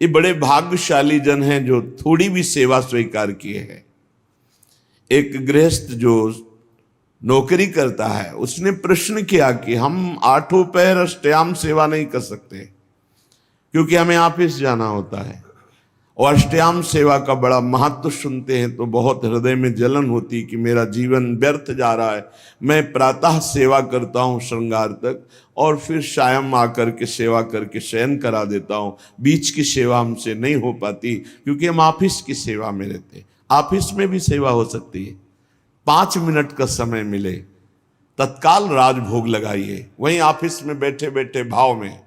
ये बड़े भाग्यशाली जन हैं जो थोड़ी भी सेवा स्वीकार किए हैं। एक गृहस्थ जो नौकरी करता है उसने प्रश्न किया कि हम 8 पहर अष्टयाम सेवा नहीं कर सकते क्योंकि हमें ऑफिस जाना होता है, और अष्टयाम सेवा का बड़ा महत्व सुनते हैं तो बहुत हृदय में जलन होती कि मेरा जीवन व्यर्थ जा रहा है। मैं प्रातः सेवा करता हूँ श्रृंगार तक और फिर शायम आकर के सेवा करके शयन करा देता हूँ, बीच की सेवा हमसे नहीं हो पाती क्योंकि हम ऑफिस की सेवा में रहते हैं। ऑफिस में भी सेवा हो सकती है, 5 मिनट का समय मिले तत्काल राजभोग लगाइए, वहीं ऑफिस में बैठे बैठे भाव में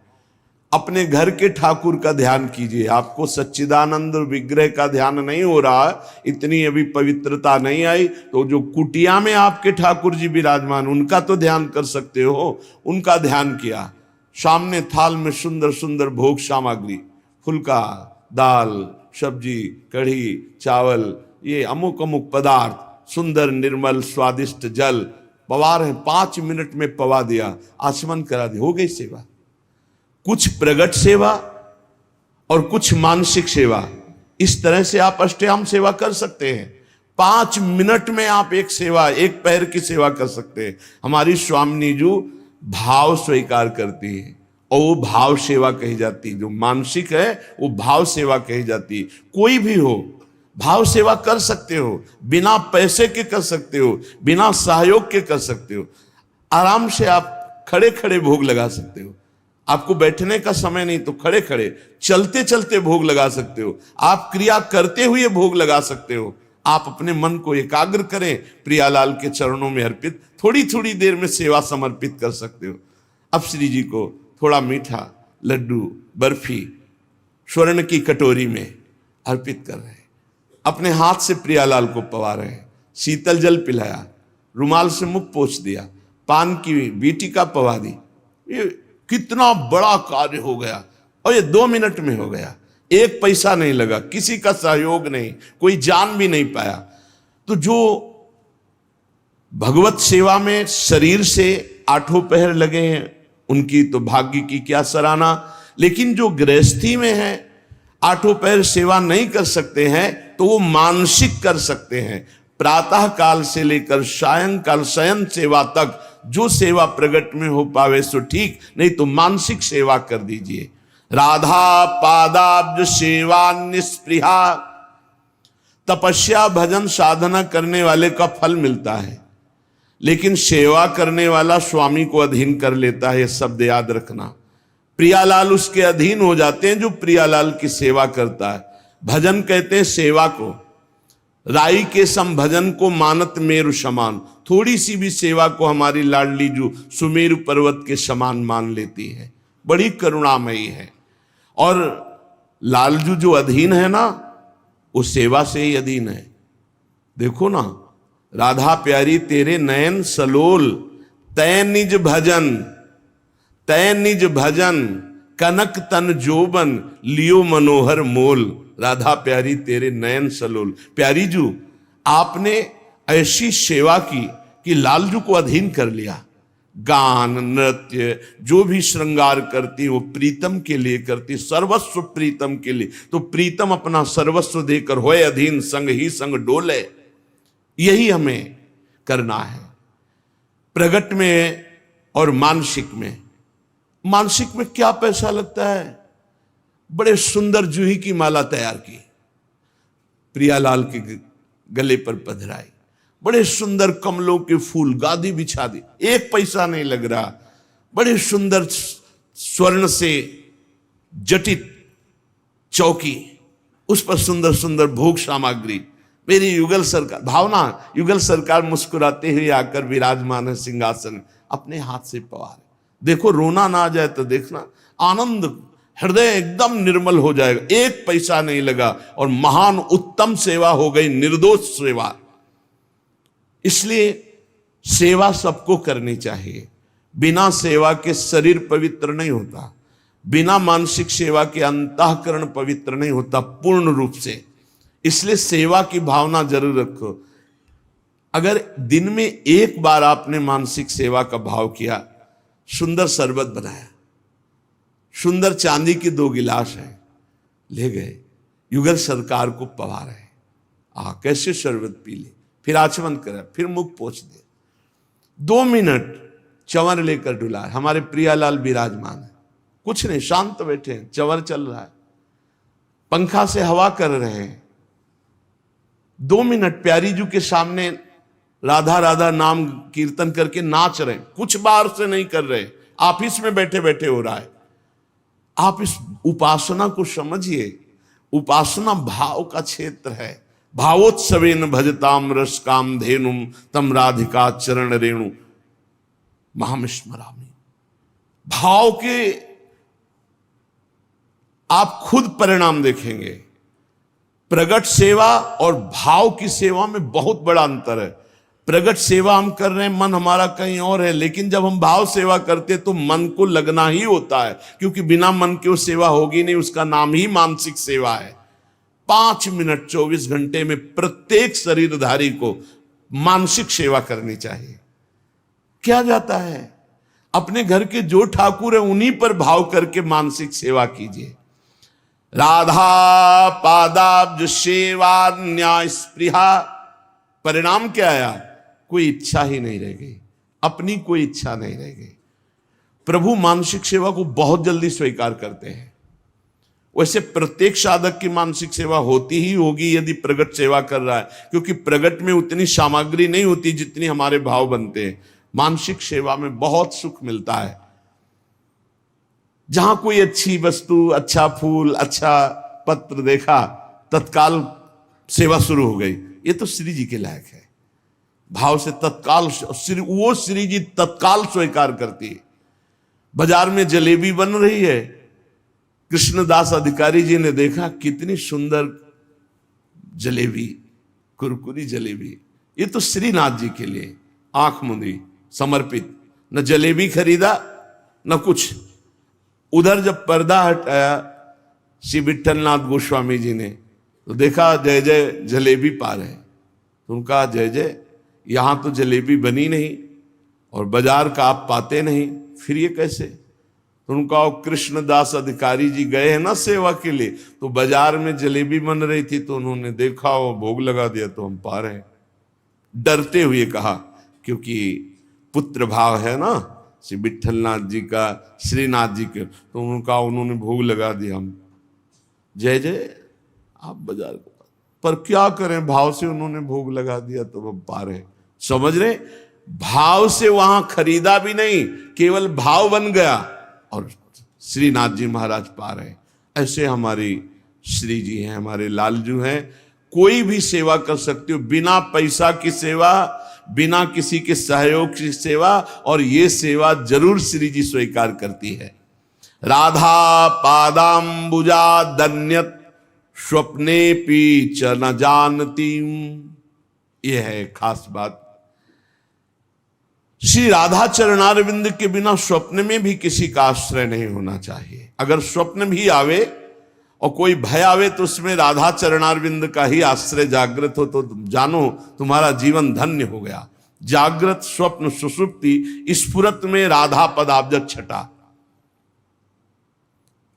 अपने घर के ठाकुर का ध्यान कीजिए। आपको सच्चिदानंद विग्रह का ध्यान नहीं हो रहा, इतनी अभी पवित्रता नहीं आई, तो जो कुटिया में आपके ठाकुर जी विराजमान उनका तो ध्यान कर सकते हो, उनका ध्यान किया। सामने थाल में सुंदर सुंदर भोग सामग्री, फुल्का, दाल, सब्जी, कढ़ी, चावल, ये अमुक अमुक पदार्थ, सुंदर निर्मल स्वादिष्ट जल पवा रहे, 5 मिनट में पवा दिया, आचमन करा दिया, हो गई सेवा। कुछ प्रगट सेवा और कुछ मानसिक सेवा, इस तरह से आप अष्टयाम सेवा कर सकते हैं। 5 मिनट में आप एक सेवा, एक पैर की सेवा कर सकते हैं। हमारी स्वामिनी जी भाव स्वीकार करती है और वो भाव सेवा कही जाती है। जो मानसिक है वो भाव सेवा कही जाती है। कोई भी हो भाव सेवा कर सकते हो, बिना पैसे के कर सकते हो, बिना सहयोग के कर सकते हो। आराम से आप खड़े खड़े भोग लगा सकते हो। आपको बैठने का समय नहीं तो खड़े खड़े चलते चलते भोग लगा सकते हो। आप क्रिया करते हुए भोग लगा सकते हो। आप अपने मन को एकाग्र करें, प्रियालाल के चरणों में अर्पित थोड़ी थोड़ी देर में सेवा समर्पित कर सकते हो। अब श्री जी को थोड़ा मीठा, लड्डू, बर्फी स्वर्ण की कटोरी में अर्पित कर रहे हैं, अपने हाथ से प्रियालाल को पवा रहे हैं, शीतल जल पिलाया, रुमाल से मुख पोंछ दिया, पान की बीटी का पवा दी। ये कितना बड़ा कार्य हो गया और ये 2 मिनट में हो गया। 1 पैसा नहीं लगा, किसी का सहयोग नहीं, कोई जान भी नहीं पाया। तो जो भगवत सेवा में शरीर से 8 पहर लगे हैं उनकी तो भाग्य की क्या सराहना, लेकिन जो गृहस्थी में है 8 पहर सेवा नहीं कर सकते हैं तो वो मानसिक कर सकते हैं। प्रातः काल से लेकर सायंकाल शयन सेवा तक जो सेवा प्रगट में हो पावे सो ठीक, नहीं तो मानसिक सेवा कर दीजिए। राधा पादाब्ज सेवा निस्पृहा, तपस्या भजन साधना करने वाले का फल मिलता है, लेकिन सेवा करने वाला स्वामी को अधीन कर लेता है। ये शब्द याद रखना। प्रियालाल उसके अधीन हो जाते हैं जो प्रियालाल की सेवा करता है। भजन कहते हैं सेवा को, राई के सम भजन को मानत मेरु समान। थोड़ी सी भी सेवा को हमारी लाडली जो सुमेरु पर्वत के समान मान लेती है, बड़ी करुणामयी है। और लालजू जो अधीन है ना, वो सेवा से ही अधीन है। देखो ना, राधा प्यारी तेरे नयन सलोल, तय निज भजन, तय निज भजन, कनक तन जोबन, लियो मनोहर मोल। राधा प्यारी तेरे नयन सलोल। प्यारी जू आपने ऐसी सेवा की कि लालजू को अधीन कर लिया। गान नृत्य जो भी श्रृंगार करती वो प्रीतम के लिए करती, सर्वस्व प्रीतम के लिए। तो प्रीतम अपना सर्वस्व देकर होए अधीन, संग ही संग डोले। यही हमें करना है प्रगट में और मानसिक में। मानसिक में क्या पैसा लगता है? बड़े सुंदर जूही की माला तैयार की, प्रियालाल के गले पर पधराई, बड़े सुंदर कमलों के फूल, गादी बिछा दी, 1 पैसा नहीं लग रहा। बड़े सुंदर स्वर्ण से जटित चौकी, उस पर सुंदर सुंदर भोग सामग्री। मेरी युगल सरकार, भावना युगल सरकार मुस्कुराते हुए आकर विराजमान है सिंहासन, अपने हाथ से पवार। देखो, रोना ना आ जाए तो देखना, आनंद, हृदय एकदम निर्मल हो जाएगा। 1 पैसा नहीं लगा और महान उत्तम सेवा हो गई, निर्दोष सेवा। इसलिए सेवा सबको करनी चाहिए। बिना सेवा के शरीर पवित्र नहीं होता, बिना मानसिक सेवा के अंतःकरण पवित्र नहीं होता पूर्ण रूप से। इसलिए सेवा की भावना जरूर रखो। अगर दिन में 1 बार आपने मानसिक सेवा का भाव किया, सुंदर शरबत बनाया, सुंदर चांदी के 2 गिलास हैं, ले गए, युगल सरकार को पवा रहे, कैसे शरबत पी ले, फिर आचमन करा, फिर मुख पोंछ दे। 2 मिनट चंवर लेकर डुला। हमारे प्रियालाल विराजमान है, कुछ नहीं, शांत बैठे हैं, चंवर चल रहा है, पंखा से हवा कर रहे हैं। 2 मिनट प्यारी जी के सामने राधा राधा नाम कीर्तन करके नाच रहे, कुछ बाहर से नहीं कर रहे, ऑफिस में बैठे बैठे हो रहा है। आप इस उपासना को समझिए, उपासना भाव का क्षेत्र है। भावोत्सवेन भजताम रस काम धेनुम तम राधिका चरण रेणु महामिस्मरामि। भाव के आप खुद परिणाम देखेंगे। प्रगट सेवा और भाव की सेवा में बहुत बड़ा अंतर है। प्रगट सेवा हम कर रहे हैं, मन हमारा कहीं और है, लेकिन जब हम भाव सेवा करते तो मन को लगना ही होता है, क्योंकि बिना मन के वो सेवा होगी नहीं। उसका नाम ही मानसिक सेवा है। 5 मिनट 24 घंटे में प्रत्येक शरीरधारी को मानसिक सेवा करनी चाहिए। क्या जाता है, अपने घर के जो ठाकुर है उन्हीं पर भाव करके मानसिक सेवा कीजिए। राधा पादाब्ज सेवा न्याय स्पृहा, परिणाम क्या आया? कोई इच्छा ही नहीं रह गई, अपनी कोई इच्छा नहीं रह गई। प्रभु मानसिक सेवा को बहुत जल्दी स्वीकार करते हैं। वैसे प्रत्येक साधक की मानसिक सेवा होती ही होगी यदि प्रगट सेवा कर रहा है, क्योंकि प्रगट में उतनी सामग्री नहीं होती जितनी हमारे भाव बनते हैं। मानसिक सेवा में बहुत सुख मिलता है। जहां कोई अच्छी वस्तु, अच्छा फूल, अच्छा पत्र देखा, तत्काल सेवा शुरू हो गई। ये तो श्री जी के लायक है। भाव से तत्काल वो श्री जी तत्काल स्वीकार करती है। बाजार में जलेबी बन रही है, कृष्णदास अधिकारी जी ने देखा कितनी सुंदर जलेबी, कुरकुरी जलेबी, ये तो श्रीनाथ जी के लिए आंख मूंदी समर्पित। न जलेबी खरीदा न कुछ। उधर जब पर्दा हटाया श्री विठलनाथ गोस्वामी जी ने, तो देखा जय जय जलेबी पा रहे। तो उनका जय जय, यहां तो जलेबी बनी नहीं और बाजार का आप पाते नहीं, फिर ये कैसे? तो उनका कृष्णदास अधिकारी जी गए हैं ना सेवा के लिए, तो बाजार में जलेबी बन रही थी, तो उन्होंने देखा और भोग लगा दिया, तो हम पा रहे हैं। डरते हुए कहा, क्योंकि पुत्र भाव है ना श्री विठलनाथ जी का, श्रीनाथ जी के, तो उनका उन्होंने भोग लगा दिया। हम जय जय आप बाजार को, पर क्या करें, भाव से उन्होंने भोग लगा दिया, तो हम पा रहे। समझ रहे? भाव से वहां खरीदा भी नहीं, केवल भाव बन गया और श्रीनाथ जी महाराज पा रहे। ऐसे हमारी श्री जी हैं, हमारे लालजू हैं। कोई भी सेवा कर सकते हो, बिना पैसा की सेवा, बिना किसी के सहयोग की सेवा, और ये सेवा जरूर श्री जी स्वीकार करती है। राधा पादाम्बुजा दन्यत स्वप्ने पी च न जानती, यह है खास बात। श्री राधा चरणारविंद के बिना स्वप्न में भी किसी का आश्रय नहीं होना चाहिए। अगर स्वप्न भी आवे और कोई भय आवे, तो उसमें राधा चरणारविंद का ही आश्रय जागृत हो, तो जानो तुम्हारा जीवन धन्य हो गया। जागृत, स्वप्न, सुषुप्ति, स्फुरत में राधा पदाब्ज छटा।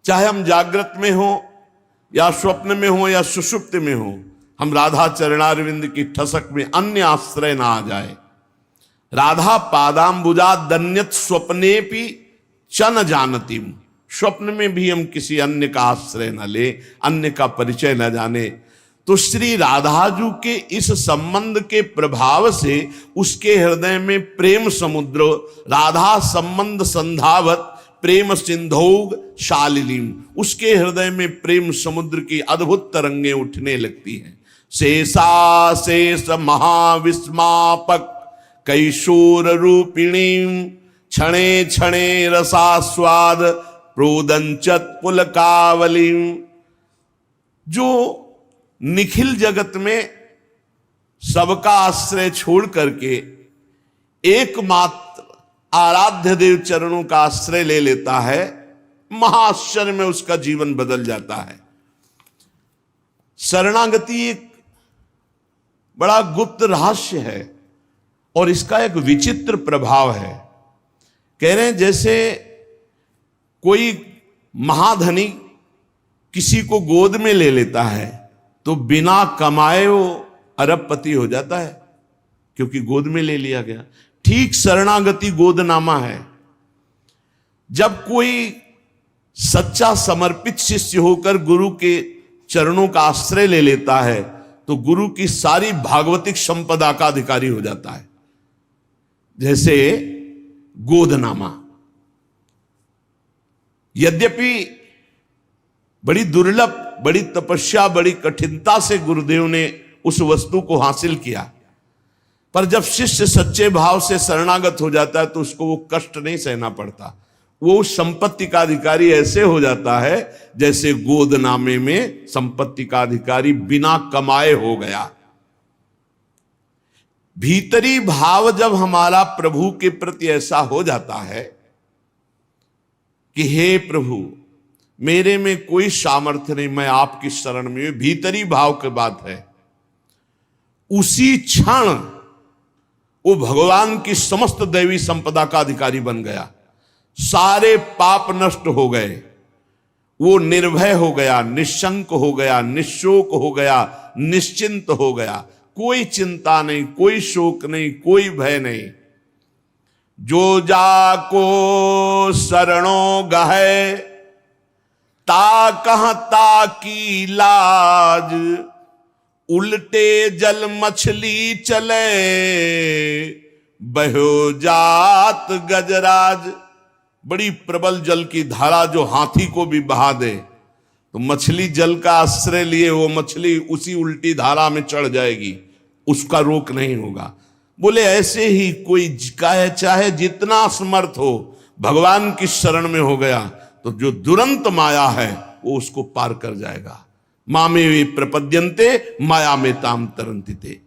चाहे हम जागृत में हो या स्वप्न में हो या सुषुप्त में हो, हम राधा चरणारविंद की ठसक में अन्य आश्रय ना आ जाए। राधा पादाम्बुजा दन्यत स्वप्नेपि च न जानती, स्वप्न में भी हम किसी अन्य का आश्रय न ले, अन्य का परिचय न जाने। तो श्री राधाजू के इस संबंध के प्रभाव से उसके हृदय में प्रेम समुद्र, राधा संबंध संधावत प्रेम सिंधौग शालिनीम, उसके हृदय में प्रेम समुद्र की अद्भुत तरंगें उठने लगती हैं। शेषा शेष महाविस्मापक कैशोर रूपिणी, क्षणे क्षणे रसास्वाद प्रोदंचत पुलकावली। जो निखिल जगत में सबका आश्रय छोड़ करके एकमात्र आराध्य देव चरणों का आश्रय ले लेता है, महाआश्चर्य में उसका जीवन बदल जाता है। शरणागति एक बड़ा गुप्त रहस्य है और इसका एक विचित्र प्रभाव है। कह रहे हैं जैसे कोई महाधनी किसी को गोद में ले लेता है तो बिना कमाए वो अरबपति हो जाता है, क्योंकि गोद में ले लिया गया। ठीक शरणागति गोदनामा है। जब कोई सच्चा समर्पित शिष्य होकर गुरु के चरणों का आश्रय ले लेता है तो गुरु की सारी भागवतिक संपदा का अधिकारी हो जाता है, जैसे गोदनामा। यद्यपि बड़ी दुर्लभ, बड़ी तपस्या, बड़ी कठिनता से गुरुदेव ने उस वस्तु को हासिल किया, पर जब शिष्य सच्चे भाव से शरणागत हो जाता है तो उसको वो कष्ट नहीं सहना पड़ता। वो संपत्ति का अधिकारी ऐसे हो जाता है जैसे गोदनामे में संपत्ति का अधिकारी बिना कमाए हो गया। भीतरी भाव जब हमारा प्रभु के प्रति ऐसा हो जाता है कि हे प्रभु, मेरे में कोई सामर्थ्य नहीं, मैं आपकी शरण में हूं, भीतरी भाव की बात है, उसी क्षण वो भगवान की समस्त दैवी संपदा का अधिकारी बन गया। सारे पाप नष्ट हो गए, वो निर्भय हो गया, निशंक हो गया, निशोक हो गया, निश्चिंत हो गया। कोई चिंता नहीं, कोई शोक नहीं, कोई भय नहीं। जो जाको शरणों गहे ता कहां ता की लाज, उल्टे जल मछली चले बहो जात गजराज। बड़ी प्रबल जल की धारा जो हाथी को भी बहा दे तो मछली जल का आश्रय लिए वो मछली उसी उल्टी धारा में चढ़ जाएगी, उसका रोक नहीं होगा। बोले ऐसे ही कोई चाहे जितना समर्थ हो, भगवान की शरण में हो गया तो जो दुरंत माया है वो उसको पार कर जाएगा। मामे वे प्रपद्यन्ते माया में ताम तरंतिते।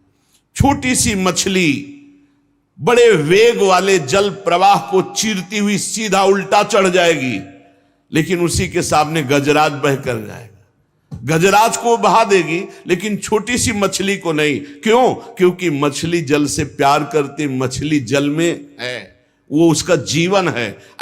छोटी सी मछली बड़े वेग वाले जल प्रवाह को चीरती हुई सीधा उल्टा चढ़ जाएगी, लेकिन उसी के सामने गजराज बह कर जाएगा। गजराज को बहा देगी लेकिन छोटी सी मछली को नहीं। क्यों? क्योंकि मछली जल से प्यार करती, मछली जल में है, वो उसका जीवन है।